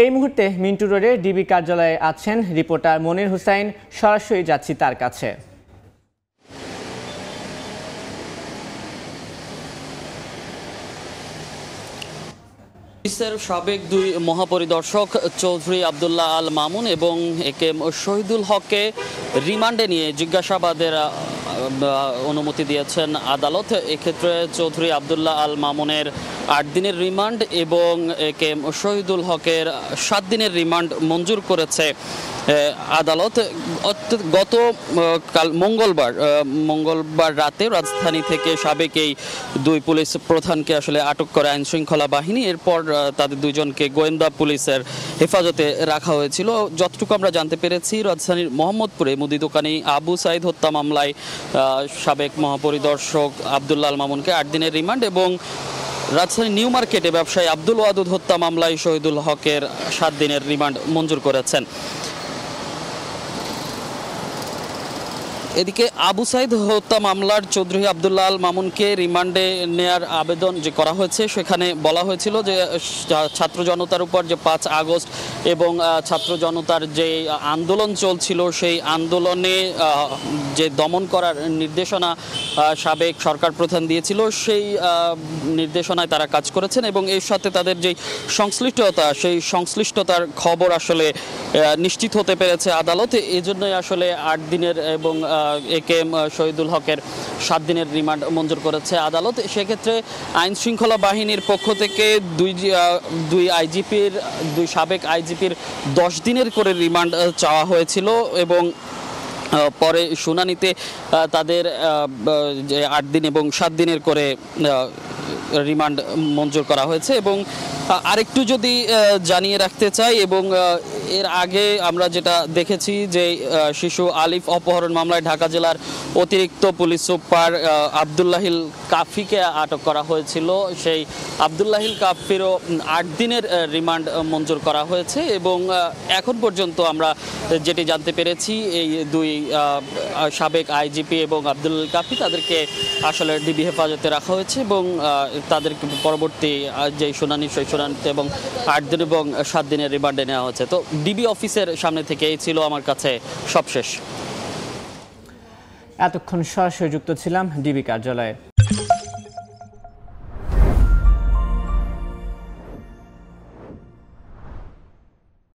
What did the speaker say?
এই মুহূর্তে মিন্টু রোডে ডিবি কার্যালয়ে আছেন রিপোর্টার মনির হুসাইন। সরাসরি যাচ্ছি তার কাছে। পুলিশের সাবেক দুই মহাপরিদর্শক চৌধুরী আবদুল্লাহ আল মামুন এবং একে শহীদুল হককে রিমান্ডে নিয়ে জিজ্ঞাসাবাদের অনুমতি দিয়েছেন আদালত। এক্ষেত্রে চৌধুরী আবদুল্লাহ আল মামুনের ৮ দিনের রিমান্ড এবং একে শহীদুল হকের ৭ দিনের রিমান্ড মঞ্জুর করেছে আদালত। গত মঙ্গলবার রাতে রাজধানী থেকে সাবেক এই দুই পুলিশ প্রধানকে আসলে আটক করে আইন শৃঙ্খলা বাহিনী। এরপর তাদের দুইজনকে গোয়েন্দা পুলিশের হেফাজতে রাখা হয়েছিল। যতটুকু আমরা জানতে পেরেছি, রাজধানীর মোহাম্মদপুরে মুদি দোকানি আবু সাইদ হত্যা মামলায় সাবেক মহাপরিদর্শক আবদুল্লাহ আল মামুনকে ৮ দিনের রিমান্ড এবং রাজধানীর নিউ মার্কেটে ব্যবসায়ী আব্দুল ওয়াদুদ হত্যা মামলায় শহীদুল হকের ৭ দিনের রিমান্ড মঞ্জুর করেছেন। এদিকে আবু সাইদ হত্যা মামলার চৌধুরী আবদুল্লাহ আল মামুনকে রিমান্ডে নেয়ার আবেদন যে করা হয়েছে, সেখানে বলা হয়েছিল যে ছাত্র জনতার উপর যে ৫ আগস্ট এবং ছাত্র জনতার যে আন্দোলন চলছিল, সেই আন্দোলনে যে দমন করার নির্দেশনা সাবেক সরকার প্রধান দিয়েছিল, সেই নির্দেশনায় তারা কাজ করেছেন এবং এর সাথে তাদের যে সংশ্লিষ্টতা, সেই সংশ্লিষ্টতার খবর আসলে নিশ্চিত হতে পেরেছে আদালত। এজন্যই আসলে ৮ দিনের এবং একে শহীদুল হকের ৭ দিনের রিমান্ড মঞ্জুর করেছে আদালত। সেক্ষেত্রে আইন শৃঙ্খলা বাহিনীর পক্ষ থেকে দুই সাবেক আইজিপির ১০ দিনের করে রিমান্ড চাওয়া হয়েছিল এবং পরে শুনানিতে তাদের ৮ দিন এবং ৭ দিনের করে রিমান্ড মঞ্জুর করা হয়েছে। এবং আরেকটু যদি জানিয়ে রাখতে চাই, এবং এর আগে আমরা যেটা দেখেছি যে শিশু আলিফ অপহরণ মামলায় ঢাকা জেলার অতিরিক্ত পুলিশ সুপার আবদুল্লাহিল কাফিকে আটক করা হয়েছিল। সেই আবদুল্লাহিল কাফিরও ৮ দিনের রিমান্ড মঞ্জুর করা হয়েছে এবং এখন পর্যন্ত আমরা যেটি জানতে পেরেছি, এই দুই সাবেক আইজিপি এবং আবদুল্লাহ কাফি তাদেরকে আসলে ডিবি হেফাজতে রাখা হয়েছে এবং তাদের পরবর্তী যে শুনানি, সেই শুনানিতে এবং ৮ দিন এবং ৭ দিনের রিমান্ডে নেওয়া হয়েছে। তো ডিবি অফিসের সামনে থেকে এই ছিল আমার কাছে সবশেষ। এতক্ষণ সরাসরি যুক্ত ছিলাম ডিবি কার্যালয়ে।